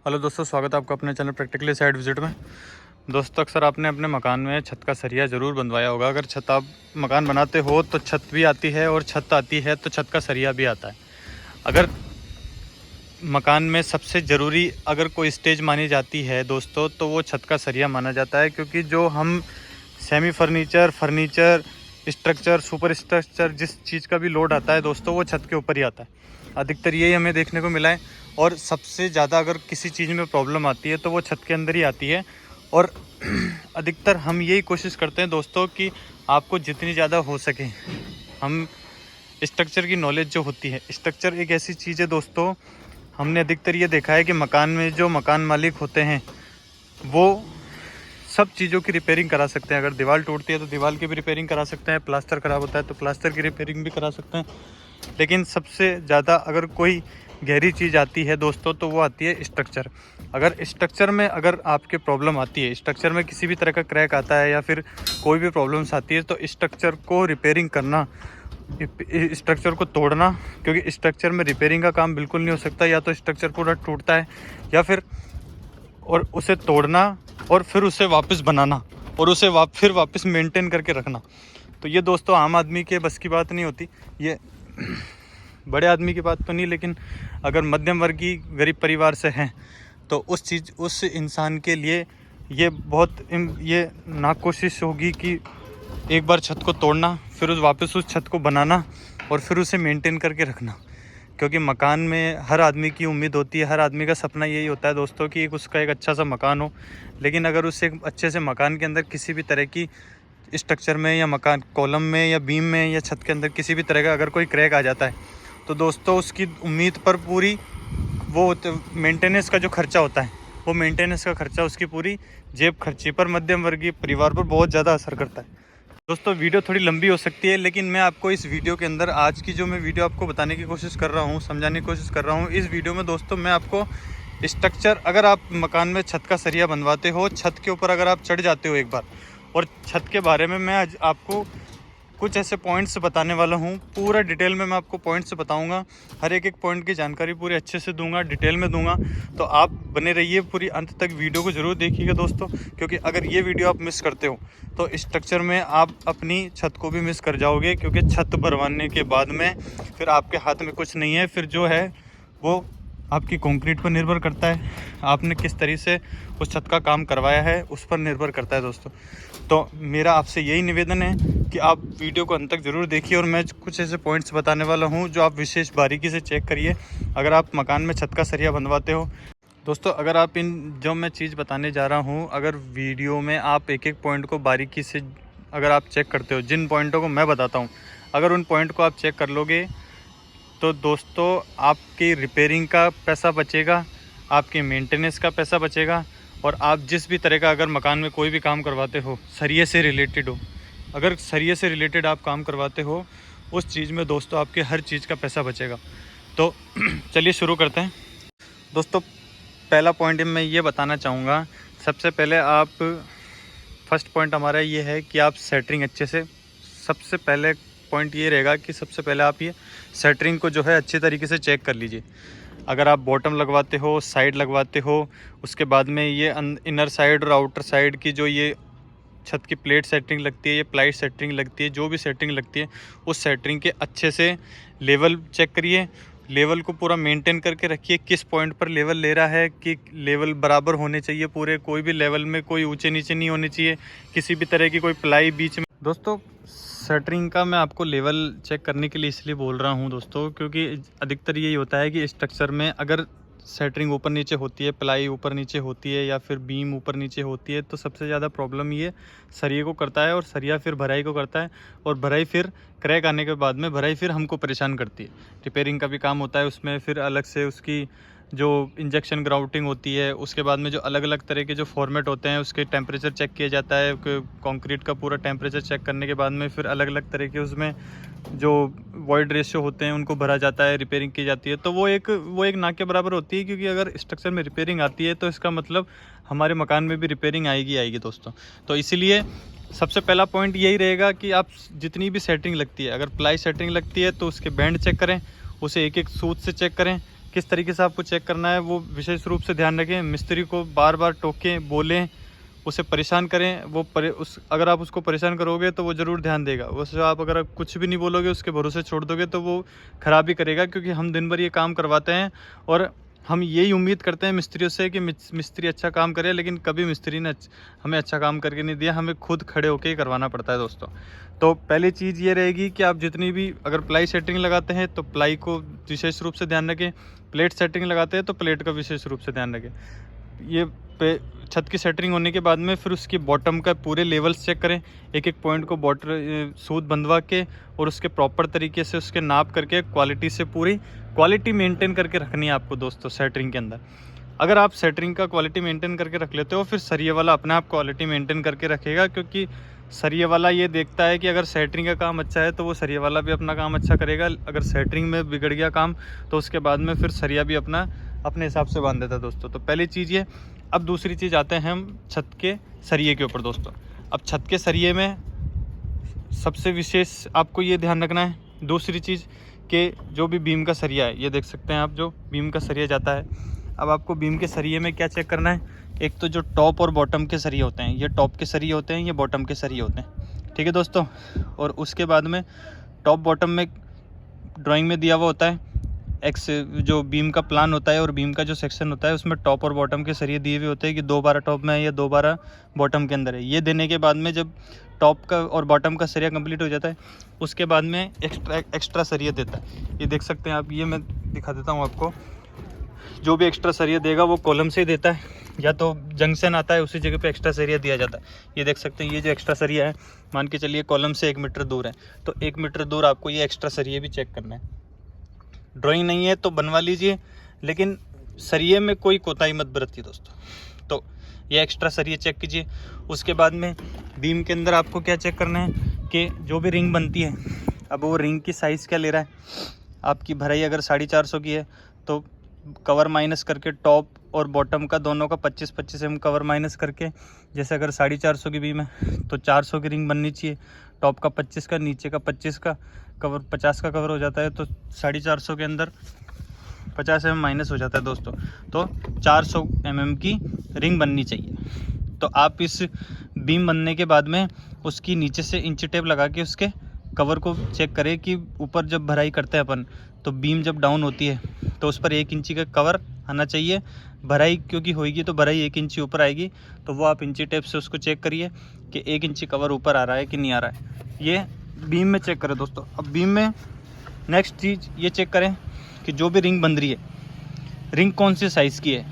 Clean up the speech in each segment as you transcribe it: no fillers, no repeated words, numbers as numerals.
Hello दोस्तों, स्वागत है आपका अपने चैनल प्रैक्टिकली साइट विजिट में। दोस्तों, अक्सर आपने अपने मकान में छत का सरिया ज़रूर बनवाया होगा। अगर छत आप मकान बनाते हो तो छत भी आती है, और छत आती है तो छत का सरिया भी आता है। अगर मकान में सबसे ज़रूरी अगर कोई स्टेज मानी जाती है दोस्तों, तो वो छत का सरिया माना जाता है, क्योंकि जो हम semi furniture structure, super structure, जिस चीज़ का भी लोड आता है दोस्तों, वो छत के ऊपर ही आता है। अधिकतर यही हमें देखने को मिला है। और सबसे ज़्यादा अगर किसी चीज़ में प्रॉब्लम आती है तो वो छत के अंदर ही आती है। और अधिकतर हम यही कोशिश करते हैं दोस्तों कि आपको जितनी ज़्यादा हो सके हम स्ट्रक्चर की नॉलेज जो होती है, स्ट्रक्चर एक ऐसी चीज़ है दोस्तों, हमने अधिकतर ये देखा है कि मकान में जो मकान मालिक होते हैं वो सब चीज़ों की रिपेयरिंग करा सकते हैं। अगर दीवार टूटती है तो दीवार की भी रिपेयरिंग करा सकते हैं, प्लास्टर ख़राब होता है तो प्लास्टर की रिपेयरिंग भी करा सकते हैं। लेकिन सबसे ज़्यादा अगर कोई गहरी चीज़ आती है दोस्तों, तो वो आती है स्ट्रक्चर। अगर स्ट्रक्चर में अगर आपके प्रॉब्लम आती है, स्ट्रक्चर में किसी भी तरह का क्रैक आता है या फिर कोई भी प्रॉब्लम्स आती है, तो स्ट्रक्चर को रिपेयरिंग करना, स्ट्रक्चर को तोड़ना, क्योंकि स्ट्रक्चर में रिपेयरिंग का काम बिल्कुल नहीं हो सकता। या तो स्ट्रक्चर पूरा टूटता है या फिर और उसे तोड़ना और फिर उसे वापस बनाना और उसे फिर वापस मेंटेन करके रखना। तो ये दोस्तों आम आदमी के बस की बात नहीं होती। ये बड़े आदमी की बात तो नहीं, लेकिन अगर मध्यम वर्गीय गरीब परिवार से हैं तो उस इंसान के लिए ये बहुत ये नाकोशिश होगी कि एक बार छत को तोड़ना, फिर वापस उस छत को बनाना और फिर उसे मेंटेन करके रखना। क्योंकि मकान में हर आदमी की उम्मीद होती है, हर आदमी का सपना यही होता है दोस्तों कि उसका एक अच्छा सा मकान हो। लेकिन अगर उस एक अच्छे से मकान के अंदर किसी भी तरह की स्ट्रक्चर में या मकान कॉलम में या बीम में या छत के अंदर किसी भी तरह का अगर कोई क्रैक आ जाता है, तो दोस्तों उसकी उम्मीद पर पूरी वो मेंटेनेंस का जो खर्चा होता है, वो मेंटेनेंस का खर्चा उसकी पूरी जेब खर्ची पर, मध्यम वर्गीय परिवार पर बहुत ज़्यादा असर करता है। दोस्तों, वीडियो थोड़ी लंबी हो सकती है, लेकिन मैं आपको इस वीडियो के अंदर आज की जो मैं वीडियो आपको बताने की कोशिश कर रहा हूँ, समझाने की कोशिश कर रहा हूँ, इस वीडियो में दोस्तों मैं आपको स्ट्रक्चर, अगर आप मकान में छत का सरिया बनवाते हो, छत के ऊपर अगर आप चढ़ जाते हो एक बार, और छत के बारे में मैं आज आपको कुछ ऐसे पॉइंट्स बताने वाला हूँ। पूरा डिटेल में मैं आपको पॉइंट्स बताऊंगा, हर एक पॉइंट की जानकारी पूरी अच्छे से दूंगा, डिटेल में दूंगा। तो आप बने रहिए, पूरी अंत तक वीडियो को ज़रूर देखिएगा दोस्तों, क्योंकि अगर ये वीडियो आप मिस करते हो तो स्ट्रक्चर में आप अपनी छत को भी मिस कर जाओगे। क्योंकि छत बनवाने के बाद में फिर आपके हाथ में कुछ नहीं है, फिर जो है वो आपकी कंक्रीट पर निर्भर करता है, आपने किस तरीके से उस छत का काम करवाया है उस पर निर्भर करता है दोस्तों। तो मेरा आपसे यही निवेदन है कि आप वीडियो को अंत तक ज़रूर देखिए, और मैं कुछ ऐसे पॉइंट्स बताने वाला हूं जो आप विशेष बारीकी से चेक करिए अगर आप मकान में छत का सरिया बनवाते हो। दोस्तों, अगर आप जो मैं चीज़ बताने जा रहा हूं, अगर वीडियो में आप एक एक पॉइंट को बारीकी से अगर आप चेक करते हो, जिन पॉइंटों को मैं बताता हूँ, अगर उन पॉइंट को आप चेक कर लोगे तो दोस्तों आपकी रिपेयरिंग का पैसा बचेगा, आपके मेंटेनेंस का पैसा बचेगा। और आप जिस भी तरह का अगर मकान में कोई भी काम करवाते हो, सरिये से रिलेटेड हो, अगर सरिये से रिलेटेड आप काम करवाते हो, उस चीज़ में दोस्तों आपके हर चीज़ का पैसा बचेगा। तो चलिए शुरू करते हैं दोस्तों। पहला पॉइंट मैं ये बताना चाहूँगा, सबसे पहले आप फर्स्ट पॉइंट हमारा ये है कि आप सेटरिंग अच्छे से, सबसे पहले पॉइंट ये रहेगा कि सबसे पहले आप ये सेटरिंग को जो है अच्छे तरीके से चेक कर लीजिए। अगर आप बॉटम लगवाते हो, साइड लगवाते हो, उसके बाद में ये इनर साइड और आउटर साइड की जो ये छत की प्लेट सेटिंग लगती है, ये प्लाइट सेटिंग लगती है, जो भी सेटिंग लगती है, उस सेटिंग के अच्छे से लेवल चेक करिए। लेवल को पूरा मेंटेन करके रखिए, किस पॉइंट पर लेवल ले रहा है, कि लेवल बराबर होने चाहिए पूरे, कोई भी लेवल में कोई ऊंचे नीचे नहीं होने चाहिए, किसी भी तरह की कोई प्लाई बीच में। दोस्तों, शटरिंग का मैं आपको लेवल चेक करने के लिए इसलिए बोल रहा हूं दोस्तों, क्योंकि अधिकतर यही होता है कि स्ट्रक्चर में अगर शटरिंग ऊपर नीचे होती है, प्लाई ऊपर नीचे होती है या फिर बीम ऊपर नीचे होती है, तो सबसे ज़्यादा प्रॉब्लम ये सरिये को करता है, और सरिया फिर भराई को करता है, और भराई फिर क्रैक आने के बाद में भराई फिर हमको परेशान करती है। रिपेयरिंग का भी काम होता है उसमें, फिर अलग से उसकी जो इंजेक्शन ग्राउटिंग होती है, उसके बाद में जो अलग अलग तरह के जो फॉर्मेट होते हैं उसके टेम्परेचर चेक किया जाता है। कंक्रीट का पूरा टेम्परेचर चेक करने के बाद में फिर अलग अलग तरह के उसमें जो वॉइड रेशियो होते हैं उनको भरा जाता है, रिपेयरिंग की जाती है। तो वो एक ना के बराबर होती है, क्योंकि अगर स्ट्रक्चर में रिपेयरिंग आती है तो इसका मतलब हमारे मकान में भी रिपेयरिंग आएगी दोस्तों। तो इसीलिए सबसे पहला पॉइंट यही रहेगा कि आप जितनी भी सेटिंग लगती है, अगर प्लाई सेटिंग लगती है तो उसके बैंड चेक करें, उसे एक एक सूत से चेक करें किस तरीके से आपको चेक करना है वो विशेष रूप से ध्यान रखें। मिस्त्री को बार बार टोकें, बोलें, उसे परेशान करें। अगर आप उसको परेशान करोगे तो वो ज़रूर ध्यान देगा। वैसे आप अगर कुछ भी नहीं बोलोगे, उसके भरोसे छोड़ दोगे तो वो ख़राब ही करेगा, क्योंकि हम दिन भर ये काम करवाते हैं और हम यही उम्मीद करते हैं मिस्त्रियों से कि मिस्त्री अच्छा काम करे, लेकिन कभी मिस्त्री ने हमें अच्छा काम करके नहीं दिया। हमें खुद खड़े होकर ही करवाना पड़ता है दोस्तों। तो पहली चीज़ ये रहेगी कि आप जितनी भी अगर प्लाई सेटिंग लगाते हैं तो प्लाई को विशेष रूप से ध्यान रखें। प्लेट सेटिंग लगाते हैं तो प्लेट का विशेष रूप से ध्यान रखें। ये छत की सेटिंग होने के बाद में फिर उसकी बॉटम का पूरे लेवल्स चेक करें। एक एक पॉइंट को सूत बंधवा के और उसके प्रॉपर तरीके से उसके नाप करके क्वालिटी से पूरी क्वालिटी मेंटेन करके रखनी है आपको दोस्तों सेटरिंग के अंदर। अगर आप सेटरिंग का क्वालिटी मेंटेन करके रख लेते हो, फिर सरिये वाला अपने आप क्वालिटी मेंटेन करके रखेगा, क्योंकि सरिये वाला ये देखता है कि अगर सेटरिंग का काम अच्छा है तो वो सरिये वाला भी अपना काम अच्छा करेगा। अगर सेटरिंग में बिगड़ गया काम तो उसके बाद में फिर सरिया भी अपने हिसाब से बांध देता है दोस्तों। तो पहली चीज़ ये। अब दूसरी चीज़ आते हैं हम छत के सरिये के ऊपर दोस्तों। अब छत के सरिये में सबसे विशेष आपको ये ध्यान रखना है, दूसरी चीज़ कि जो भी बीम का सरिया है, ये देख सकते हैं आप, जो बीम का सरिया जाता है। अब आपको बीम के सरिये में क्या चेक करना है, एक तो जो टॉप और बॉटम के सरिये होते हैं, ये टॉप के सरिये होते हैं, ये बॉटम के सरिये होते हैं, ठीक है दोस्तों। और उसके बाद में टॉप बॉटम में ड्राइंग में दिया हुआ होता है जो बीम का प्लान होता है और बीम का जो सेक्शन होता है, उसमें टॉप और बॉटम के सरिये दिए हुए होते हैं कि 2/12 टॉप में है या 2/12 बॉटम के अंदर है। ये देने के बाद में जब टॉप का और बॉटम का सरिया कंप्लीट हो जाता है, उसके बाद में एक्स्ट्रा सरिया देता है। ये देख सकते हैं आप, ये मैं दिखा देता हूँ आपको। जो भी एक्स्ट्रा सरिया देगा वो कॉलम से ही देता है, या तो जंक्शन आता है उसी जगह पे एक्स्ट्रा सरिया दिया जाता है। ये देख सकते हैं, ये जो एक्स्ट्रा सरिया है, मान के चलिए कॉलम से 1 मीटर दूर है, तो 1 मीटर दूर आपको ये एक्स्ट्रा सरिया भी चेक करना है। ड्राइंग नहीं है तो बनवा लीजिए, लेकिन सरिये में कोई कोताही मत बरतिए दोस्तों। तो ये एक्स्ट्रा सरिये चेक कीजिए। उसके बाद में बीम के अंदर आपको क्या चेक करना है कि जो भी रिंग बनती है, अब वो रिंग की साइज़ क्या ले रहा है। आपकी भराई अगर 450 की है तो कवर माइनस करके टॉप और बॉटम का दोनों का 25-25 mm कवर माइनस करके, जैसे अगर 450 की बीम है तो 400 की रिंग बननी चाहिए। टॉप का 25 का, नीचे का 25 का कवर, 50 का कवर हो जाता है, तो 450 के अंदर 50 mm माइनस हो जाता है दोस्तों। तो 400 mm की रिंग बननी चाहिए। तो आप इस बीम बनने के बाद में उसकी नीचे से इंची टेप लगा के उसके कवर को चेक करें कि ऊपर जब भराई करते हैं अपन, तो बीम जब डाउन होती है तो उस पर 1 इंची का कवर आना चाहिए। भराई क्योंकि होगी तो भराई 1 इंची ऊपर आएगी, तो वो आप इंची टेप से उसको चेक करिए कि 1 इंची कवर ऊपर आ रहा है कि नहीं आ रहा है। ये बीम में चेक करें दोस्तों। अब बीम में नेक्स्ट चीज़ ये चेक करें कि जो भी रिंग बन रही है, रिंग कौन सी साइज़ की है।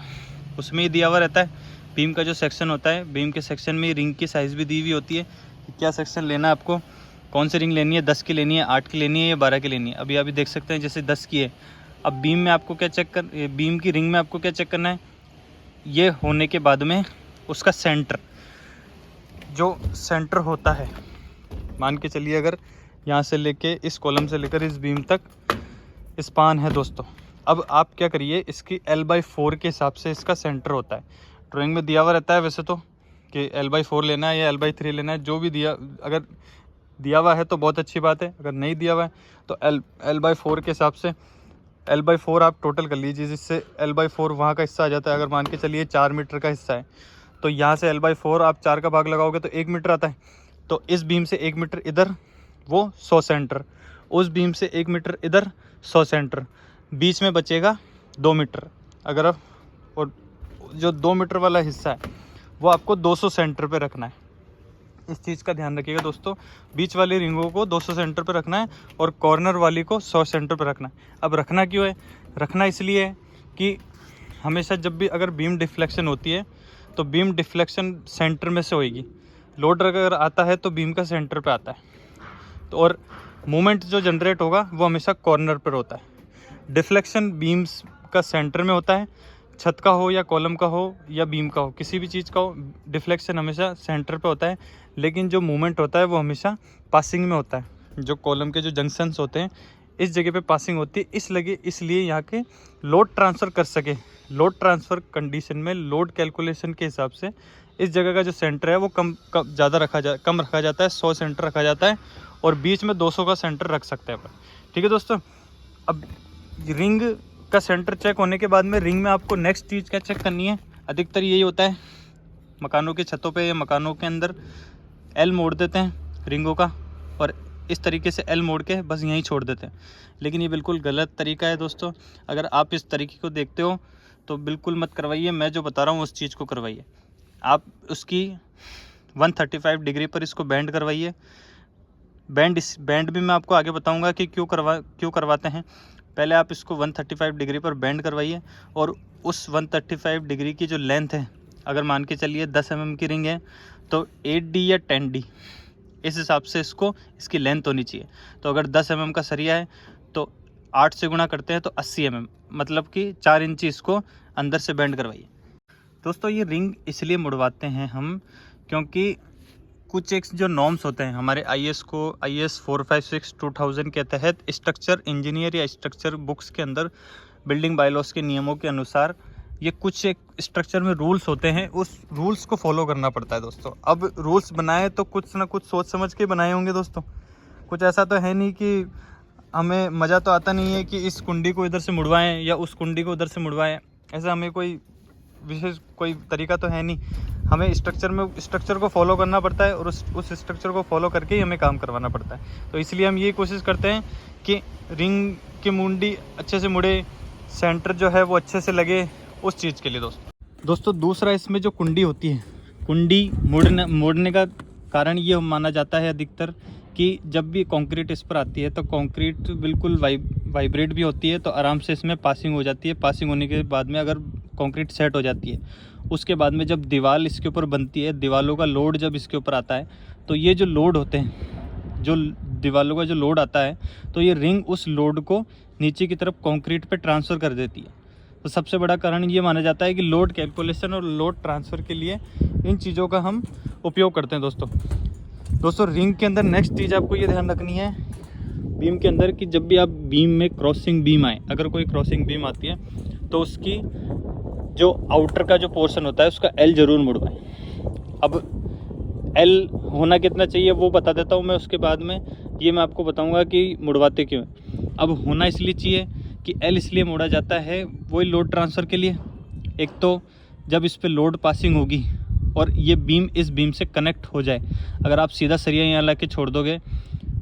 उसमें ही दिया हुआ रहता है बीम का जो सेक्शन होता है, बीम के सेक्शन में रिंग की साइज़ भी दी हुई होती है कि क्या सेक्शन लेना है आपको, कौन सी रिंग लेनी है, 10 की लेनी है, 8 की लेनी है या 12 की लेनी है। अभी देख सकते हैं जैसे 10 की है। अब बीम में आपको क्या बीम की रिंग में आपको क्या चेक करना है, ये होने के बाद में उसका सेंटर, जो सेंटर होता है, मान के चलिए अगर यहाँ से लेके इस कॉलम से लेकर इस बीम तक स्पान है दोस्तों। अब आप क्या करिए, इसकी L/4 के हिसाब से इसका सेंटर होता है। ड्राइंग में दिया हुआ रहता है वैसे तो कि L/4 लेना है या L/3 लेना है, जो भी अगर दिया हुआ है तो बहुत अच्छी बात है, अगर नहीं दिया हुआ है तो L/4 के हिसाब से L/4 आप टोटल कर लीजिए, जिससे L/4 वहाँ का हिस्सा आ जाता है। अगर मान के चलिए 4 मीटर का हिस्सा है तो यहाँ से L/4 आप 4 का भाग लगाओगे तो 1 मीटर आता है। तो इस बीम से 1 मीटर इधर, वो 100 सेंटर, उस बीम से 1 मीटर इधर 100 सेंटर, बीच में बचेगा 2 मीटर। अगर आप, और जो 2 मीटर वाला हिस्सा है वो आपको 200 सेंटर पे रखना है। इस चीज़ का ध्यान रखिएगा दोस्तों, बीच वाली रिंगों को 200 सेंटर पे रखना है और कॉर्नर वाली को 100 सेंटर पे रखना है। अब रखना क्यों है, रखना इसलिए है कि हमेशा जब भी अगर बीम डिफ्लेक्शन होती है तो बीम डिफ्लेक्शन सेंटर में से होएगी। लोड अगर आता है तो बीम का सेंटर पे आता है, तो और मोमेंट जो जनरेट होगा वो हमेशा कॉर्नर पर होता है। डिफ्लेक्शन बीम्स का सेंटर में होता है, छत का हो या कॉलम का हो या बीम का हो, किसी भी चीज़ का हो, डिफ्लेक्शन हमेशा सेंटर पे होता है। लेकिन जो मूवमेंट होता है वो हमेशा पासिंग में होता है। जो कॉलम के जो जंक्शंस होते हैं इस जगह पे पासिंग होती है, इसलिए यहाँ के लोड ट्रांसफ़र कर सके, लोड ट्रांसफ़र कंडीशन में लोड कैलकुलेशन के हिसाब से इस जगह का जो सेंटर है वो कम रखा जाता है। 100 सेंटर रखा जाता है और बीच में 200 का सेंटर रख सकते हैं अपन, ठीक है दोस्तों। अब रिंग इसका सेंटर चेक होने के बाद में रिंग में आपको नेक्स्ट चीज़ क्या चेक करनी है, अधिकतर यही होता है मकानों की छतों पे या मकानों के अंदर एल मोड़ देते हैं रिंगों का, और इस तरीके से एल मोड़ के बस यहीं छोड़ देते हैं। लेकिन ये बिल्कुल गलत तरीका है दोस्तों। अगर आप इस तरीके को देखते हो तो बिल्कुल मत करवाइए, मैं जो बता रहा हूँ उस चीज़ को करवाइए। आप उसकी 135 डिग्री पर इसको बैंड करवाइए। बैंड भी मैं आपको आगे बताऊंगा कि क्यों करवाते हैं। पहले आप इसको 135 डिग्री पर बैंड करवाइए, और उस 135 डिग्री की जो लेंथ है, अगर मान के चलिए 10 mm की रिंग है तो 8D या 10D इस हिसाब से इसकी लेंथ होनी चाहिए। तो अगर 10 mm का सरिया है तो 8 से गुणा करते हैं तो 80 mm, मतलब कि 4 इंची इसको अंदर से बैंड करवाइए। दोस्तों ये रिंग इसलिए मुड़वाते हैं हम क्योंकि कुछ एक जो नॉर्म्स होते हैं हमारे IS 456 2000 के तहत स्ट्रक्चर इंजीनियर या स्ट्रक्चर बुक्स के अंदर बिल्डिंग बायलॉस के नियमों के अनुसार ये कुछ एक स्ट्रक्चर में रूल्स होते हैं, उस रूल्स को फॉलो करना पड़ता है दोस्तों। अब रूल्स बनाए तो कुछ ना कुछ सोच समझ के बनाए होंगे दोस्तों। कुछ ऐसा तो है नहीं कि हमें मज़ा तो आता नहीं है कि इस कुंडी को इधर से मुड़वाएं या उस कुंडी को उधर से मुड़वाएं, ऐसा हमें कोई विशेष कोई तरीका तो है नहीं। हमें स्ट्रक्चर को फॉलो करना पड़ता है और उस स्ट्रक्चर को फॉलो करके ही हमें काम करवाना पड़ता है। तो इसलिए हम ये कोशिश करते हैं कि रिंग की मुंडी अच्छे से मुड़े, सेंटर जो है वो अच्छे से लगे, उस चीज़ के लिए दोस्तों दूसरा इसमें जो कुंडी होती है, कुंडी मोड़ने का कारण ये माना जाता है अधिकतर कि जब भी कंक्रीट इस पर आती है तो कंक्रीट बिल्कुल वाइब्रेट भी होती है, तो आराम से इसमें पासिंग हो जाती है। पासिंग होने के बाद में अगर कंक्रीट सेट हो जाती है, उसके बाद में जब दीवार इसके ऊपर बनती है, दीवारों का लोड जब इसके ऊपर आता है, तो ये जो लोड होते हैं, जो दीवारों का जो लोड आता है, तो ये रिंग उस लोड को नीचे की तरफ कंक्रीट पे ट्रांसफ़र कर देती है। तो सबसे बड़ा कारण ये माना जाता है कि लोड कैलकुलेशन और लोड ट्रांसफ़र के लिए इन चीज़ों का हम उपयोग करते हैं दोस्तों रिंग के अंदर नेक्स्ट चीज़ आपको ये ध्यान रखनी है बीम के अंदर कि जब भी आप बीम में क्रॉसिंग बीम आए, अगर कोई क्रॉसिंग बीम आती है तो उसकी जो आउटर का जो पोर्शन होता है उसका एल ज़रूर मुड़वाएं। अब एल होना कितना चाहिए वो बता देता हूँ मैं, उसके बाद में ये मैं आपको बताऊँगा कि मुड़वाते क्यों हैं। अब होना इसलिए चाहिए कि एल इसलिए मोड़ा जाता है वही लोड ट्रांसफ़र के लिए। एक तो जब इस पर लोड पासिंग होगी और ये बीम इस बीम से कनेक्ट हो जाए, अगर आप सीधा सरिया यहाँ ला के छोड़ दोगे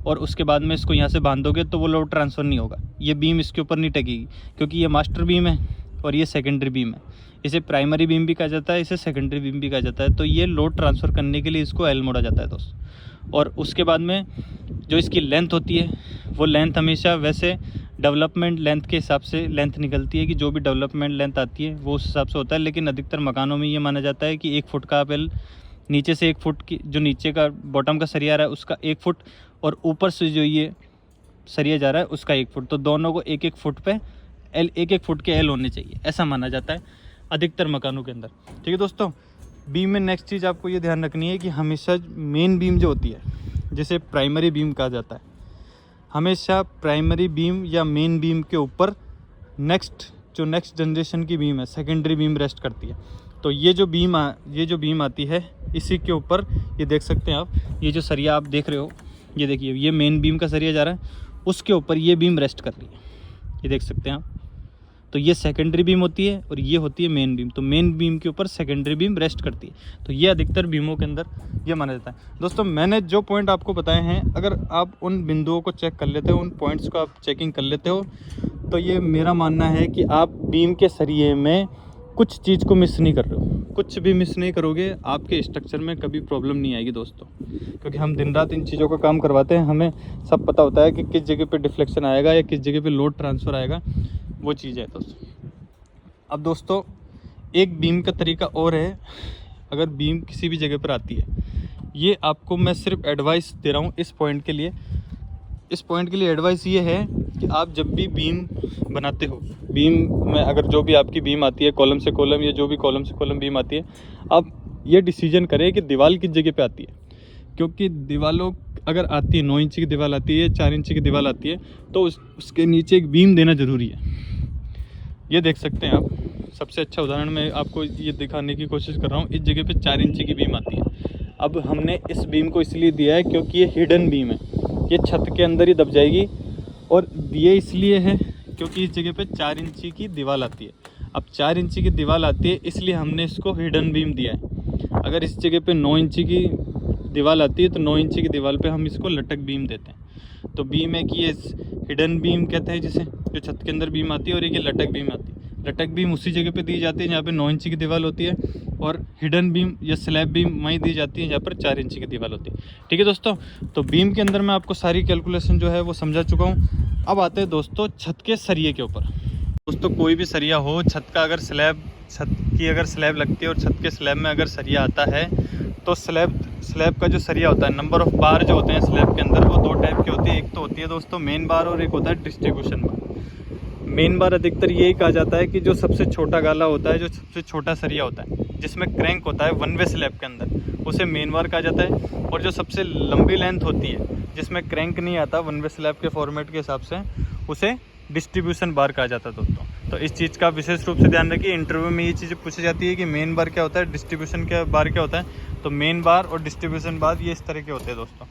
और उसके बाद में इसको यहाँ से बांध दोगे तो वो लोड ट्रांसफ़र नहीं होगा, ये बीम इसके ऊपर नहीं टेकेगी, क्योंकि ये मास्टर बीम है और ये सेकेंडरी बीम है। इसे प्राइमरी बीम भी कहा जाता है, इसे सेकेंडरी बीम भी कहा जाता है। तो ये लोड ट्रांसफ़र करने के लिए इसको एल मोड़ा जाता है दोस्तों। और उसके बाद में जो इसकी लेंथ होती है वो लेंथ हमेशा वैसे डेवलपमेंट लेंथ के हिसाब से लेंथ निकलती है कि जो भी डेवलपमेंट लेंथ आती है वो उस हिसाब से होता है। लेकिन अधिकतर मकानों में ये माना जाता है कि 1 फुट का आप एल, नीचे से 1 फुट की जो नीचे का बॉटम का सरिया रहा है उसका 1 फुट, और ऊपर से जो ये सरिया जा रहा है उसका 1 फुट, तो दोनों को 1-1 फुट पे एल 1-1 फुट के एल होने चाहिए, ऐसा माना जाता है अधिकतर मकानों के अंदर। ठीक है दोस्तों, बीम में नेक्स्ट चीज़ आपको ये ध्यान रखनी है कि हमेशा मेन बीम जो होती है जिसे प्राइमरी बीम कहा जाता है, हमेशा प्राइमरी बीम या मेन बीम के ऊपर नेक्स्ट जनरेशन की बीम है सेकेंडरी बीम रेस्ट करती है। तो ये जो बीम आती है इसी के ऊपर ये देख सकते हैं आप, ये जो सरिया आप देख रहे हो, ये देखिए ये मेन बीम का सरिया जा रहा है, उसके ऊपर ये बीम रेस्ट कर रही है, ये देख सकते हैं आप। तो ये सेकेंडरी बीम होती है और ये होती है मेन बीम, तो मेन बीम के ऊपर सेकेंडरी बीम रेस्ट करती है। तो ये अधिकतर बीमों के अंदर ये माना जाता है। दोस्तों मैंने जो पॉइंट आपको बताए हैं, अगर आप उन बिंदुओं को चेक कर लेते हो, उन पॉइंट्स को आप चेकिंग कर लेते हो, तो ये मेरा मानना है कि आप बीम के सरिये में कुछ चीज़ को मिस नहीं कर रहे हो। कुछ भी मिस नहीं करोगे, आपके स्ट्रक्चर में कभी प्रॉब्लम नहीं आएगी दोस्तों, क्योंकि हम दिन रात इन चीज़ों का काम करवाते हैं। हमें सब पता होता है कि किस जगह पे डिफ्लेक्शन आएगा या किस जगह पे लोड ट्रांसफ़र आएगा, वो चीज़ है दोस्तों। अब दोस्तों एक बीम का तरीका और है, अगर बीम किसी भी जगह पर आती है, ये आपको मैं सिर्फ एडवाइस दे रहा हूँ इस पॉइंट के लिए एडवाइस ये है कि आप जब भी बीम बनाते हो, बीम में अगर जो भी आपकी बीम आती है कॉलम से कॉलम या जो भी कॉलम से कॉलम बीम आती है, आप ये डिसीजन करें कि दीवार किस जगह पे आती है। क्योंकि दीवारों अगर आती है 9 इंच की दीवार आती है, 4 इंच की दीवार आती है, तो उसके नीचे एक बीम देना ज़रूरी है। ये देख सकते हैं आप, सबसे अच्छा उदाहरण मैं आपको ये दिखाने की कोशिश कर रहा हूँ। इस जगह पे 4 इंच की बीम आती है। अब हमने इस बीम को इसलिए दिया है क्योंकि ये हिडन बीम है, ये छत के अंदर ही दब जाएगी, और दिए इसलिए है क्योंकि इस जगह पे 4 इंची की दीवार आती है। अब 4 इंची की दीवार आती है इसलिए हमने इसको हिडन बीम दिया है। अगर इस जगह पे 9 इंची की दीवार आती है तो 9 इंची की दीवार पे हम इसको लटक बीम देते हैं। तो बीम है कि ये हिडन बीम कहते हैं जिसे, जो छत के अंदर बीम आती है, और एक ये लटक बीम आती है। लटक बीम उसी जगह पे दी जाती है जहाँ पे 9 इंची की दीवार होती है, और हिडन बीम या स्लैब बीम वहीं दी जाती है जहाँ पर 4 इंची की दीवार होती है। ठीक है दोस्तों, तो बीम के अंदर मैं आपको सारी कैलकुलेशन जो है वो समझा चुका हूँ। अब आते हैं दोस्तों छत के सरिये के ऊपर। दोस्तों कोई भी सरिया हो, छत का अगर स्लैब, छत की अगर स्लैब लगती है और छत के स्लैब में अगर सरिया आता है तो स्लैब का जो सरिया होता है, नंबर ऑफ बार जो होते हैं स्लैब के अंदर, वो 2 टाइप की होती है। एक तो होती है दोस्तों मेन बार और एक होता है डिस्ट्रीब्यूशन बार। मेन बार अधिकतर यही कहा जाता है कि जो सबसे छोटा गाला होता है, जो सबसे छोटा सरिया होता है जिसमें क्रैंक होता है वन वे स्लैब के अंदर, उसे मेन बार कहा जाता है। और जो सबसे लंबी लेंथ होती है जिसमें क्रैंक नहीं आता वन वे स्लैब के फॉर्मेट के हिसाब से, उसे डिस्ट्रीब्यूशन बार कहा जाता है दोस्तों। तो इस चीज़ का विशेष रूप से ध्यान रखिए, इंटरव्यू में ये चीज़ पूछी जाती है कि मेन बार क्या होता है, डिस्ट्रीब्यूशन क्या बार क्या होता है। तो मेन बार और डिस्ट्रीब्यूशन बार ये इस तरह के होते हैं दोस्तों।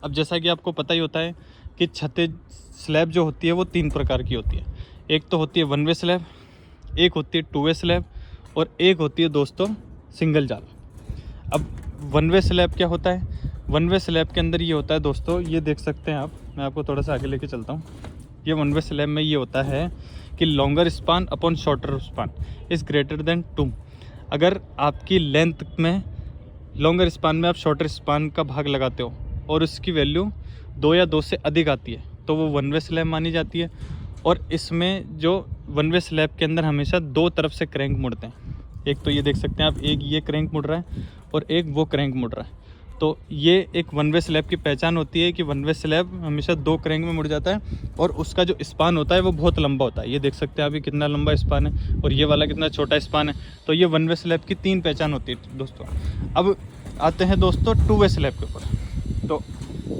अब जैसा कि आपको पता ही होता है कि छतें स्लैब जो होती है वो 3 प्रकार की होती है। एक तो होती है वन वे स्लैब, एक होती है 2 वे स्लैब, और एक होती है दोस्तों सिंगल जाल। अब वन वे स्लैब क्या होता है? वन वे स्लैब के अंदर ये होता है दोस्तों, ये देख सकते हैं आप, मैं आपको थोड़ा सा आगे लेके चलता हूँ। ये वन वे स्लैब में ये होता है कि longer span upon shorter span is greater than 2। अगर आपकी लेंथ में लॉन्गर स्पान में आप शॉर्टर स्पान का भाग लगाते हो और उसकी वैल्यू 2 या 2 से अधिक आती है तो वो वन वे स्लैब मानी जाती है। और इसमें जो वन वे स्लैब के अंदर हमेशा 2 तरफ से क्रैंक मुड़ते हैं। एक तो ये देख सकते हैं आप, एक ये क्रैंक मुड़ रहा है और एक वो क्रैंक मुड़ रहा है। तो ये एक वन वे स्लैब की पहचान होती है कि वन वे स्लैब हमेशा 2 क्रैंक में मुड़ जाता है, और उसका जो स्पान होता है वो बहुत लंबा होता है। ये देख सकते हैं आप, ये कितना लंबा स्पान है और ये वाला कितना छोटा स्पान है। तो ये वन वे स्लैब की 3 पहचान होती है दोस्तों। अब आते हैं दोस्तों 2 वे स्लैब के ऊपर। तो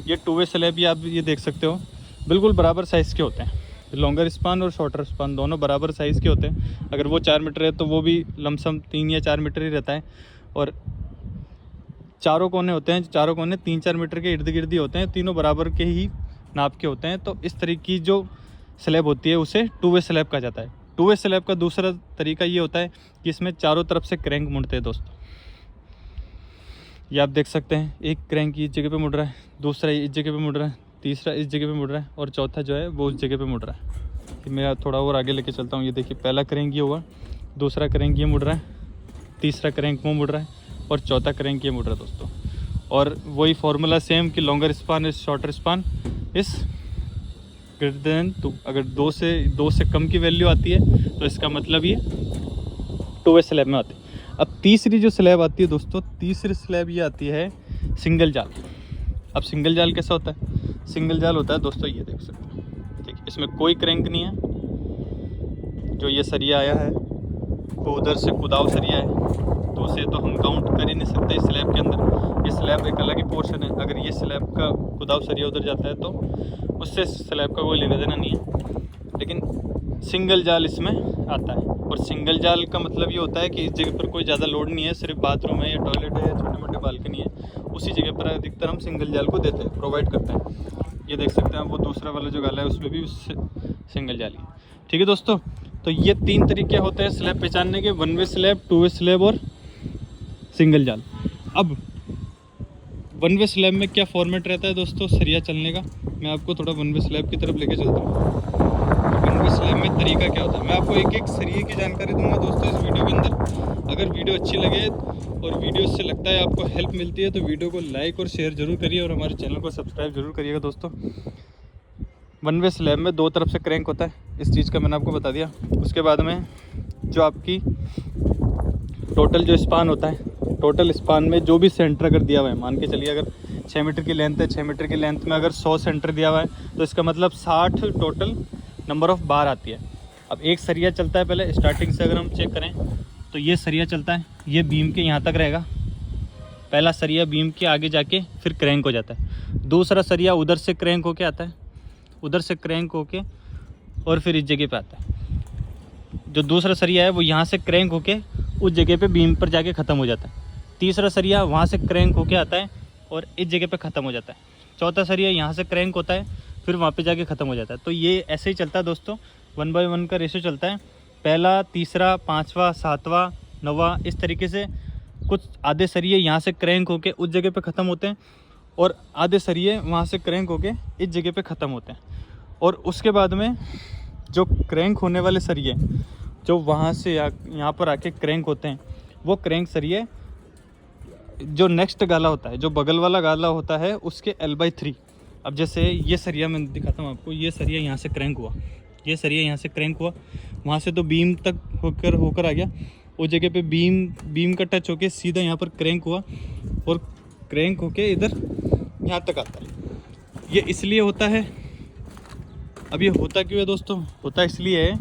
ये 2 वे स्लैब ये आप ये देख सकते हो बिल्कुल बराबर साइज़ के होते हैं। लॉन्गर स्पान और शॉर्टर स्पान दोनों बराबर साइज़ के होते हैं। अगर वो 4 मीटर है तो वो भी लमसम 3 या 4 मीटर ही रहता है। और चारों कोने होते हैं, चारों कोने 3-4 मीटर के इर्द गिर्द ही होते हैं, तीनों बराबर के ही नाप के होते हैं। तो इस तरह की जो स्लैब होती है उसे 2 वे स्लैब कहा जाता है। 2 वे स्लैब का दूसरा तरीका ये होता है कि इसमें चारों तरफ से क्रैंक मुड़ते हैं दोस्तों। ये आप देख सकते हैं, एक क्रैंक इस जगह पे मुड़ रहा है, दूसरा इस जगह पे मुड़ रहा है, तीसरा इस जगह पे मुड़ रहा है, और चौथा जो है वो उस जगह पे मुड़ रहा है। मैं थोड़ा और आगे लेके चलता हूँ। ये देखिए, पहला क्रैंक ये हुआ, दूसरा क्रैंक ये मुड़ रहा है, तीसरा क्रैंक वो मुड़ रहा है, और चौथा क्रैंक ये मुड़ रहा है दोस्तों। और वही फार्मूला सेम कि longer span is shorter span इस ग्रेटर देन 2। अगर 2 से कम की वैल्यू आती है तो इसका मतलब ये 2 वे स्लैब में आती है। अब तीसरी जो स्लैब आती है दोस्तों, तीसरी स्लैब ये आती है सिंगल जाल। अब सिंगल जाल कैसा होता है? सिंगल जाल होता है दोस्तों, ये देख सकते हैं, ठीक है, इसमें कोई क्रैंक नहीं है। जो ये सरिया आया है वो उधर से कुदाव सरिया है, तो उसे तो हम काउंट कर ही नहीं सकते इस स्लैब के अंदर। ये स्लैब एक अलग ही पोर्शन है। अगर ये स्लैब का कुदाव सरिया उधर जाता है तो उससे स्लैब का कोई लेना देना नहीं है। लेकिन सिंगल जाल इसमें आता है, और सिंगल जाल का मतलब ये होता है कि इस जगह पर कोई ज़्यादा लोड नहीं है, सिर्फ बाथरूम है या टॉयलेट है या छोटे मोटे बालकनी है, उसी जगह पर अधिकतर हम सिंगल जाल को देते हैं, प्रोवाइड करते हैं। ये देख सकते हैं, वो दूसरा वाला जो गाला है उसमें भी सिंगल जाल ही। ठीक है दोस्तों, तो ये 3 तरीके होते हैं स्लैब पहचानने के, वन वे स्लैब, 2 वे स्लैब और सिंगल जाल। अब वन वे स्लैब में क्या फॉर्मेट रहता है दोस्तों सरिया चलने का, मैं आपको थोड़ा वन वे स्लैब की तरफ लेके चलता हूँ। वन वे स्लैब में तरीका क्या होता है, मैं आपको एक एक सरिये की जानकारी दूंगा दोस्तों इस वीडियो के अंदर। अगर वीडियो अच्छी लगे और वीडियो से लगता है आपको हेल्प मिलती है तो वीडियो को लाइक और शेयर जरूर करिए, और हमारे चैनल को सब्सक्राइब जरूर करिएगा दोस्तों। वन वे स्लैब में 2 तरफ से क्रैंक होता है, इस चीज़ का मैंने आपको बता दिया। उसके बाद में जो आपकी टोटल जो स्पान होता है, टोटल स्पान में जो भी सेंटर अगर दिया हुआ है, मान के चलिए अगर 6 मीटर की लेंथ है, 6 मीटर की लेंथ में अगर 100 सेंटर दिया हुआ है तो इसका मतलब 60 टोटल नंबर ऑफ़ बार आती है। अब एक सरिया चलता है, पहले स्टार्टिंग से अगर हम चेक करें तो ये सरिया चलता है, ये बीम के यहाँ तक रहेगा। पहला सरिया बीम के आगे जाके फिर क्रैंक हो जाता है। दूसरा सरिया उधर से क्रैंक होके आता है, उधर से क्रैंक होके और फिर इस जगह पे आता है। जो दूसरा सरिया है वो यहाँ से क्रैंक होके उस जगह पे बीम पर जाके ख़त्म हो जाता है। तीसरा सरिया वहाँ से क्रैंक होके आता है और इस जगह पे ख़त्म हो जाता है। चौथा सरिया यहाँ से क्रैंक होता है, फिर वहाँ पे जाके ख़त्म हो जाता है। तो ये ऐसे ही चलता है दोस्तों, 1 बाय 1 का रेशो चलता है। पहला, तीसरा, पाँचवा, सातवां, नौवां, इस तरीके से कुछ आधे सरिये यहाँ से क्रैंक होके उस जगह पे ख़त्म होते हैं और आधे सरिये वहाँ से क्रैंक होके इस जगह पे ख़त्म होते हैं। और उसके बाद में जो क्रैंक होने वाले सरिये जो वहाँ से यहाँ पर आके क्रैंक होते हैं, वो क्रैंक सरिये जो नेक्स्ट गाला होता है, जो बगल वाला गाला होता है, उसके L/3। अब जैसे ये सरिया मैं दिखाता हूँ आपको, ये सरिया यहाँ से क्रैंक हुआ, ये सरिया यहाँ से क्रैंक हुआ, वहाँ से तो बीम तक होकर आ गया, उस जगह पे बीम का टच होके सीधा यहाँ पर क्रैंक हुआ और क्रैंक होके इधर यहाँ तक आता है। ये इसलिए होता है, अब ये होता क्यों है दोस्तों? होता इसलिए है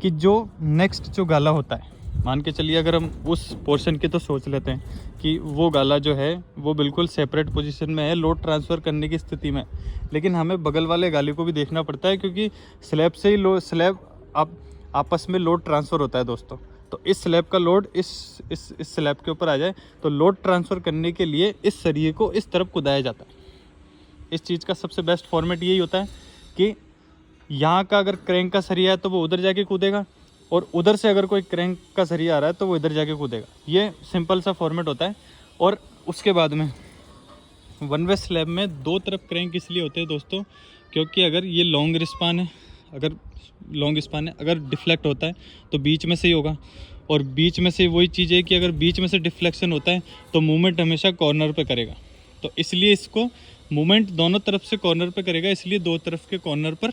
कि जो नेक्स्ट जो गाला होता है, मान के चलिए अगर हम उस पोर्शन की तो सोच लेते हैं कि वो गाला जो है वो बिल्कुल सेपरेट पोजीशन में है, लोड ट्रांसफ़र करने की स्थिति में, लेकिन हमें बगल वाले गाले को भी देखना पड़ता है क्योंकि स्लैब से ही स्लैब आपस में लोड ट्रांसफ़र होता है दोस्तों। तो इस स्लैब का लोड इस स्लैब के ऊपर आ जाए तो लोड ट्रांसफ़र करने के लिए इस सरिये को इस तरफ कुदाया जाता है। इस चीज़ का सबसे बेस्ट फॉर्मेट यही होता है कि यहाँ का अगर क्रैंक का सरिया है तो वो उधर जाके कूदेगा और उधर से अगर कोई क्रैंक का सरिया आ रहा है तो वो इधर जाके कूदेगा। ये सिंपल सा फॉर्मेट होता है। और उसके बाद में 1 वे स्लैब में 2 तरफ क्रैंक इसलिए होते हैं दोस्तों क्योंकि अगर ये लॉन्ग स्पान है, अगर डिफ्लेक्ट होता है तो बीच में से ही होगा। और बीच में से वही चीज़ है कि अगर बीच में से डिफ्लेक्शन होता है तो मूवमेंट हमेशा कॉर्नर पे करेगा। तो इसलिए इसको मूवमेंट दोनों तरफ से कॉर्नर पे करेगा, इसलिए 2 तरफ के कॉर्नर पर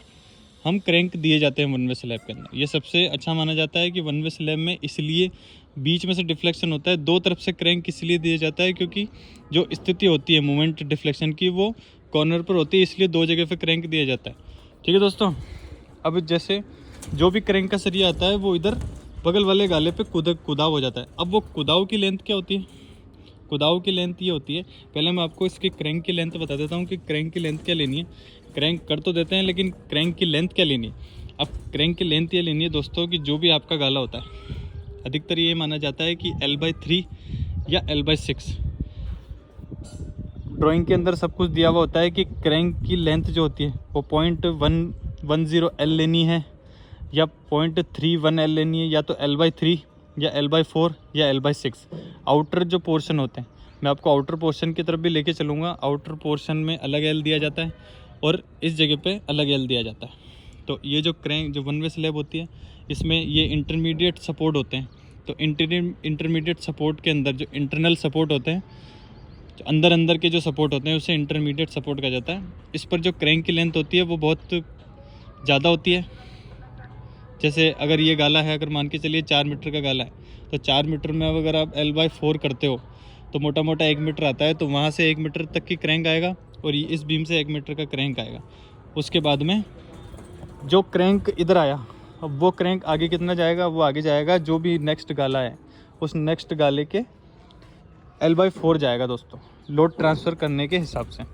हम क्रैंक दिए जाते हैं 1 वे स्लैब के अंदर। ये सबसे अच्छा माना जाता है कि 1 वे स्लैब में इसलिए बीच में से डिफ्लेक्शन होता है, 2 तरफ से क्रैंक इसलिए दिया जाता है क्योंकि जो स्थिति होती है मूवमेंट डिफ्लेक्शन की वो कॉर्नर पर होती है, इसलिए 2 जगह पे क्रैंक दिया जाता है। ठीक है दोस्तों, अब जैसे जो भी क्रैंक का सरिया आता है वो इधर बगल वाले गाले पे कुदाव हो जाता है। अब वो कुदाव की लेंथ क्या होती है? कुदाव की लेंथ ये होती है, पहले मैं आपको इसकी क्रैंक की लेंथ बता देता हूँ कि क्रैंक की लेंथ क्या लेनी है। क्रैंक कर तो देते हैं लेकिन क्रैंक की लेंथ क्या लेनी है? अब क्रैंक की लेंथ ये लेनी है दोस्तों कि जो भी आपका गाला होता है, अधिकतर ये माना जाता है कि L/3 या L/6। ड्राइंग के अंदर सब कुछ दिया हुआ होता है कि क्रैंक की लेंथ जो होती है वो 0.110 L लेनी है या 0.31 L लेनी है, या तो L/3 या L/4 या L/6। आउटर जो पोर्शन होते हैं, मैं आपको आउटर पोर्शन की तरफ भी लेके चलूँगा। आउटर पोर्शन में अलग L दिया जाता है और इस जगह पे अलग L दिया जाता है। तो ये जो 1 वे स्लैब होती है इसमें ये इंटरमीडिएट सपोर्ट होते हैं। तो इंटरमीडिएट सपोर्ट के अंदर जो इंटरनल सपोर्ट होते हैं, जो अंदर के जो सपोर्ट होते हैं उसे इंटरमीडिएट सपोर्ट कहा जाता है। इस पर जो क्रैंक की लेंथ होती है वो बहुत ज़्यादा होती है। जैसे अगर ये गाला है, अगर मान के चलिए 4 मीटर का गाला है, तो 4 मीटर में अब अगर आप L/4 करते हो तो मोटा मोटा 1 मीटर आता है, तो वहाँ से 1 मीटर तक की क्रैंक आएगा और इस बीम से 1 मीटर का क्रैंक आएगा। उसके बाद में जो क्रैंक इधर आया, अब वो क्रैंक आगे कितना जाएगा? वो आगे जाएगा जो भी नेक्स्ट गाला है उस नेक्स्ट गाले के L/4 जाएगा दोस्तों, लोड ट्रांसफ़र करने के हिसाब से।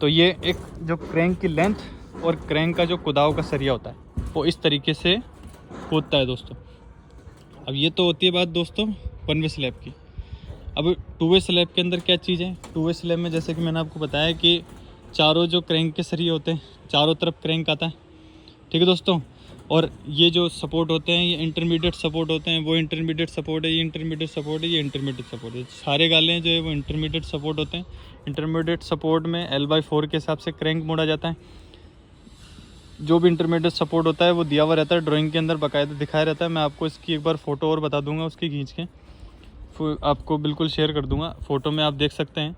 तो ये एक जो क्रैंक की लेंथ और क्रैंक का जो कुदाव का सरिया होता है वो इस तरीके से कूदता है दोस्तों। अब ये तो होती है बात दोस्तों 1 वे स्लैब की। अब 2 वे स्लैब के अंदर क्या चीज़ है? 2 वे स्लैब में जैसे कि मैंने आपको बताया कि चारों जो क्रैंक के सरिये होते हैं, चारों तरफ क्रैंक आता है। ठीक है दोस्तों, और ये जो सपोर्ट होते हैं ये इंटरमीडिएट सपोर्ट होते हैं, वो इंटरमीडिएट सपोर्ट है, ये इंटरमीडिएट सपोर्ट है, ये इंटरमीडिएट सपोर्ट है। सारे गाले जो है वो इंटरमीडिएट सपोर्ट होते हैं। इंटरमीडिएट सपोर्ट में L/4 के हिसाब से क्रैंक मोड़ा जाता है। जो भी इंटरमीडिएट सपोर्ट होता है वो दिया हुआ रहता है, ड्राइंग के अंदर बाकायदा दिखाया रहता है। मैं आपको इसकी एक बार फ़ोटो और बता दूंगा, उसकी खींच के आपको बिल्कुल शेयर कर दूंगा। फ़ोटो में आप देख सकते हैं,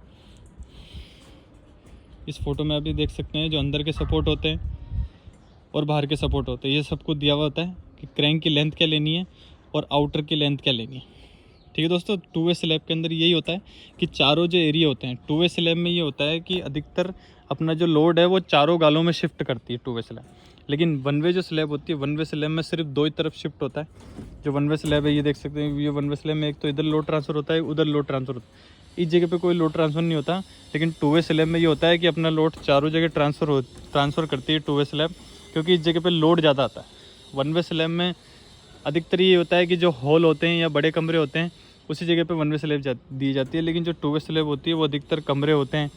इस फ़ोटो में आप भी देख सकते हैं जो अंदर के सपोर्ट होते हैं और बाहर के सपोर्ट होते हैं, ये सब कुछ दिया हुआ होता है कि क्रैंक की लेंथ क्या लेनी है और आउटर की लेंथ क्या लेनी है। ठीक है दोस्तों, 2 वे स्लैब के अंदर यही होता है कि चारों जो एरिया होते हैं, 2 वे स्लैब में ये होता है कि अधिकतर अपना जो लोड है वो चारों गालों में शिफ्ट करती है 2 वे स्लैब। लेकिन 1 वे जो स्लैब होती है, 1 वे स्लैब में सिर्फ 2 ही तरफ शिफ्ट होता है। जो 1 वे स्लैब है ये देख सकते हैं, ये 1 वे स्लैब में एक तो इधर लोड ट्रांसफ़र होता है, उधर लोड ट्रांसफ़र होता है। इस जगह पे कोई लोड ट्रांसफ़र नहीं होता, लेकिन 2 वे स्लैब में ये होता है कि अपना लोड चारों जगह ट्रांसफ़र करती है 2 वे स्लैब, क्योंकि इस जगह पे लोड ज़्यादा आता है। 1 वे स्लैब में अधिकतर ये होता है कि जो हॉल होते हैं या बड़े कमरे होते हैं उसी जगह पे 1 वे स्लैब दी जाती है। लेकिन जो 2 वे स्लैब होती है वो अधिकतर कमरे होते हैं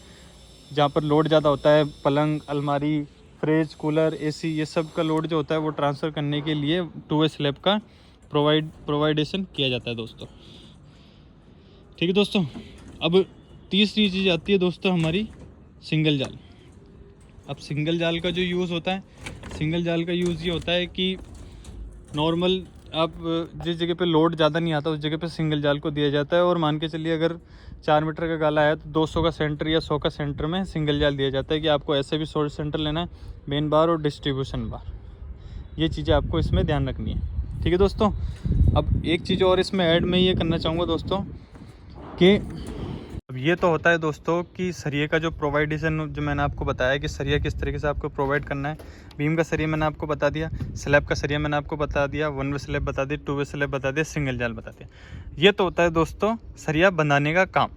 जहाँ पर लोड ज़्यादा होता है, पलंग, अलमारी, फ्रिज, कूलर, एसी ये सब का लोड जो होता है वो ट्रांसफ़र करने के लिए 2 वे स्लैब का प्रोवाइडेशन किया जाता है दोस्तों। ठीक है दोस्तों, अब तीसरी चीज़ आती है दोस्तों हमारी सिंगल जाल। अब सिंगल जाल का जो यूज़ होता है, सिंगल जाल का यूज़ ये होता है कि नॉर्मल आप जिस जगह पे लोड ज़्यादा नहीं आता उस जगह पे सिंगल जाल को दिया जाता है। और मान के चलिए अगर 4 मीटर का गाला है तो 200 का सेंटर या 100 का सेंटर में सिंगल जाल दिया जाता है कि आपको ऐसे भी सोर्स सेंटर लेना है, मेन बार और डिस्ट्रीब्यूशन बार, ये चीज़ें आपको इसमें ध्यान रखनी है। ठीक है दोस्तों, अब एक चीज़ और इसमें ऐड मैं ये करना चाहूँगा दोस्तों कि अब ये तो होता है दोस्तों कि सरिये का जो प्रोवाइडेशन जो मैंने आपको बताया कि सरिया किस तरीके से आपको प्रोवाइड करना है। बीम का सरिया मैंने आपको बता दिया, स्लैब का सरिया मैंने आपको बता दिया, 1 वे स्लैब बता दी, 2 वे स्लैब बता दिया, सिंगल जाल बता दिया। ये तो होता है दोस्तों सरिया बंधाने का काम।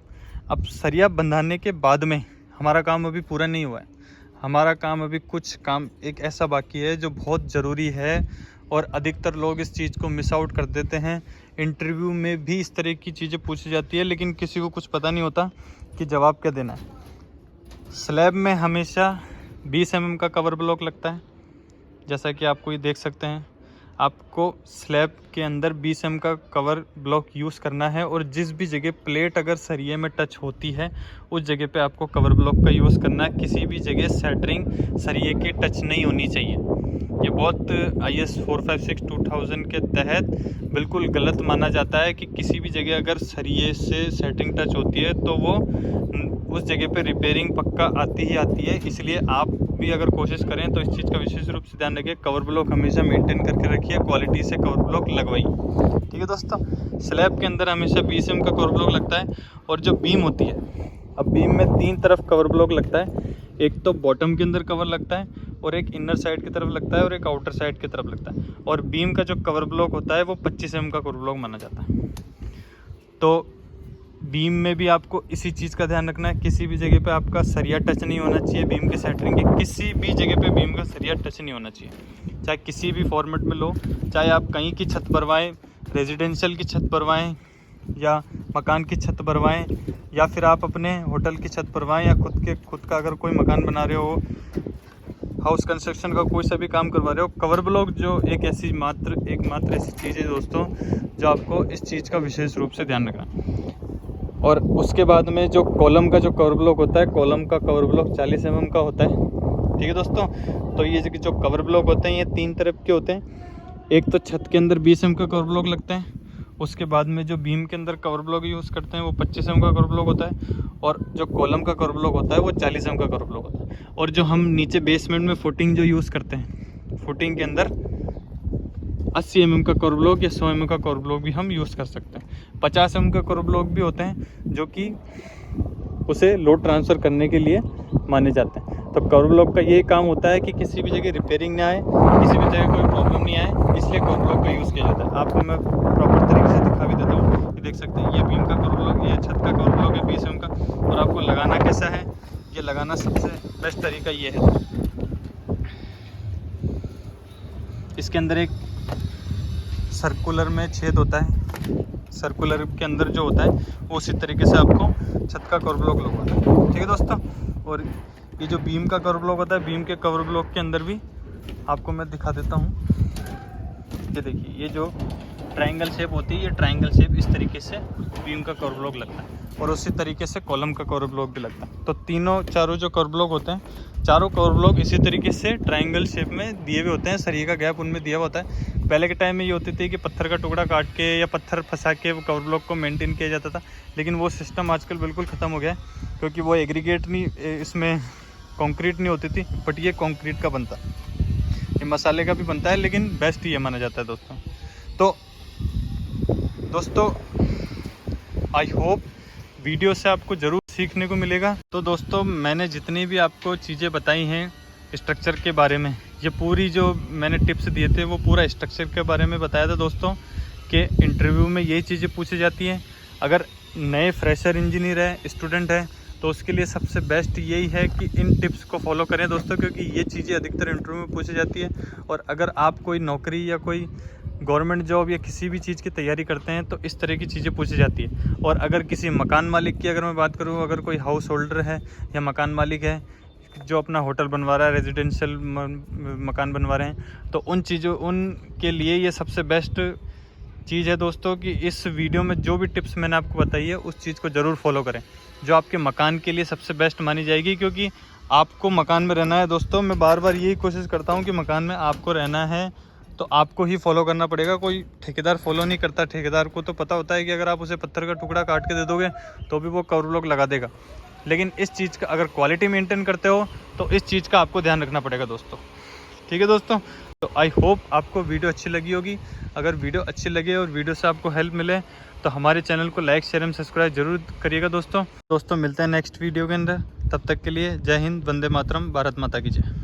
अब सरिया बंधाने के बाद में हमारा काम अभी पूरा नहीं हुआ है। हमारा काम अभी कुछ काम एक ऐसा बाकी है जो बहुत ज़रूरी है और अधिकतर लोग इस चीज़ को मिस आउट कर देते हैं। इंटरव्यू में भी इस तरह की चीज़ें पूछी जाती है लेकिन किसी को कुछ पता नहीं होता कि जवाब क्या देना है। स्लैब में हमेशा 20 mm का कवर ब्लॉक लगता है, जैसा कि आपको ये देख सकते हैं। आपको स्लैब के अंदर 20 mm का कवर ब्लॉक यूज़ करना है और जिस भी जगह प्लेट अगर सरिये में टच होती है उस जगह पे आपको कवर ब्लॉक का यूज़ करना है। किसी भी जगह सेंटरिंग सरिये के टच नहीं होनी चाहिए। ये बहुत IS 456-2000 के तहत बिल्कुल गलत माना जाता है कि किसी भी जगह अगर सरिये से सेटिंग टच होती है तो वो उस जगह पे रिपेयरिंग पक्का आती ही आती है। इसलिए आप भी अगर कोशिश करें तो इस चीज़ का विशेष रूप से ध्यान रखिए, कवर ब्लॉक हमेशा मेंटेन करके रखिए, क्वालिटी से कवर ब्लॉक लगवाइए। ठीक है दोस्तों, स्लैब के अंदर हमेशा 20 mm का कवर ब्लॉक लगता है। और जो बीम होती है, अब बीम में 3 तरफ कवर ब्लॉक लगता है। एक तो बॉटम के अंदर कवर लगता है और एक इनर साइड की तरफ लगता है और एक आउटर साइड की तरफ लगता है। और बीम का जो कवर ब्लॉक होता है वो 25 mm का कवर ब्लॉक माना जाता है। तो बीम में भी आपको इसी चीज़ का ध्यान रखना है, किसी भी जगह पे आपका सरिया टच नहीं होना चाहिए। बीम के सेंटरिंग के किसी भी जगह पे बीम का सरिया टच नहीं होना चाहिए, चाहे किसी भी फॉर्मेट में लो, चाहे आप कहीं की छत भरवाएं, रेजिडेंशियल की छत भरवाएं या मकान की छत भरवाएं या फिर आप अपने होटल की छत भरवाएं या खुद का अगर कोई मकान बना रहे हो, हाउस कंस्ट्रक्शन का कोई सा भी काम करवा रहे हो, कवर ब्लॉक जो एकमात्र ऐसी चीज़ है दोस्तों जो आपको इस चीज़ का विशेष रूप से ध्यान रखना। और उसके बाद में जो कॉलम का जो कवर ब्लॉक होता है, कॉलम का कवर ब्लॉक 40 mm का होता है। ठीक है दोस्तों, तो ये जो कवर ब्लॉक होते हैं ये 3 तरफ के होते हैं। एक तो छत के अंदर 20 mm का कवर ब्लॉक लगता है, उसके बाद में जो बीम के अंदर कवर ब्लॉक यूज़ करते हैं वो 25 mm का कवर ब्लॉक होता है और जो कॉलम का कवर ब्लॉक होता है वो 40 mm का कवर ब्लॉक होता है। और जो हम नीचे बेसमेंट में फुटिंग जो यूज़ करते हैं, फुटिंग के अंदर 80 mm का कवर ब्लॉक या 100 mm का कवर ब्लॉक भी हम यूज़ कर सकते हैं। 50 mm का कवर ब्लॉक भी होते हैं जो कि उसे लोड ट्रांसफ़र करने के लिए माने जाते हैं। तो कवर ब्लॉक का यही काम होता है कि किसी भी जगह रिपेयरिंग ना आए, किसी भी जगह कोई प्रॉब्लम नहीं आए, इसलिए कवर ब्लॉक का यूज़ किया जाता है। आपको मैं प्रॉपर तरीके से दिखा भी देता हूँ, ये देख सकते हैं, ये बीम का कवर ब्लॉक, ये छत का कवर ब्लॉक है 20 mm का। और आपको लगाना कैसा है, ये लगाना सबसे बेस्ट तरीका ये है, इसके अंदर एक सर्कुलर में छेद होता है, सर्कुलर के अंदर जो होता है वो उसी तरीके से आपको छत का कवर ब्लॉक लगवाना है। ठीक है दोस्तों, और ये जो बीम का कवर ब्लॉक होता है, बीम के कवर ब्लॉक के अंदर भी आपको मैं दिखा देता हूँ। ये देखिए, ये जो ट्रायंगल शेप होती है, ये ट्रायंगल शेप इस तरीके से बीम का कवर ब्लॉक लगता है और उसी तरीके से कॉलम का कवर ब्लॉक भी लगता है। तो चारों जो कवर ब्लॉक होते हैं, चारों कवर ब्लॉक इसी तरीके से ट्रायंगल शेप में दिए हुए होते हैं, सरिये का गैप उनमें दिया हुआ होता है। पहले के टाइम में ये होती थी कि पत्थर का टुकड़ा काट के या पत्थर फंसा के वो कवर ब्लॉक को मेंटेन किया जाता था, लेकिन वो सिस्टम आजकल बिल्कुल ख़त्म हो गया है क्योंकि वो एग्रीगेट नहीं, इसमें कंक्रीट नहीं होती थी, बट ये कंक्रीट का बनता है, ये मसाले का भी बनता है, लेकिन बेस्ट ये माना जाता है दोस्तों। तो दोस्तों आई होप वीडियो से आपको ज़रूर सीखने को मिलेगा। तो दोस्तों मैंने जितनी भी आपको चीज़ें बताई हैं स्ट्रक्चर के बारे में, ये पूरी जो मैंने टिप्स दिए थे वो पूरा स्ट्रक्चर के बारे में बताया था दोस्तों कि इंटरव्यू में यही चीज़ें पूछी जाती हैं। अगर नए फ्रेशर इंजीनियर है, स्टूडेंट है, तो उसके लिए सबसे बेस्ट यही है कि इन टिप्स को फॉलो करें दोस्तों, क्योंकि ये चीज़ें अधिकतर इंटरव्यू में पूछी जाती है। और अगर आप कोई नौकरी या कोई गवर्नमेंट जॉब या किसी भी चीज़ की तैयारी करते हैं तो इस तरह की चीज़ें पूछी जाती है। और अगर किसी मकान मालिक की अगर मैं बात करूँ, अगर कोई हाउस होल्डर है या मकान मालिक है, जो अपना होटल बनवा रहा है, रेजिडेंशियल मकान बनवा रहे हैं, तो उनके लिए ये सबसे बेस्ट चीज़ है दोस्तों कि इस वीडियो में जो भी टिप्स मैंने आपको बताई है उस चीज़ को ज़रूर फॉलो करें, जो आपके मकान के लिए सबसे बेस्ट मानी जाएगी। क्योंकि आपको मकान में रहना है दोस्तों, मैं बार बार यही कोशिश करता हूँ कि मकान में आपको रहना है तो आपको ही फॉलो करना पड़ेगा। कोई ठेकेदार फॉलो नहीं करता। ठेकेदार को तो पता होता है कि अगर आप उसे पत्थर का टुकड़ा काट के दे दोगे तो भी वो कवर ब्लॉक लगा देगा, लेकिन इस चीज़ का अगर क्वालिटी मेंटेन करते हो तो इस चीज़ का आपको ध्यान रखना पड़ेगा दोस्तों। ठीक है दोस्तों, तो आई होप आपको वीडियो अच्छी लगी होगी। अगर वीडियो अच्छी लगे और वीडियो से आपको हेल्प मिले तो हमारे चैनल को लाइक शेयर एंड सब्सक्राइब जरूर करिएगा दोस्तों। मिलते हैं नेक्स्ट वीडियो के अंदर। तब तक के लिए जय हिंद, वंदे मातरम, भारत माता की जय।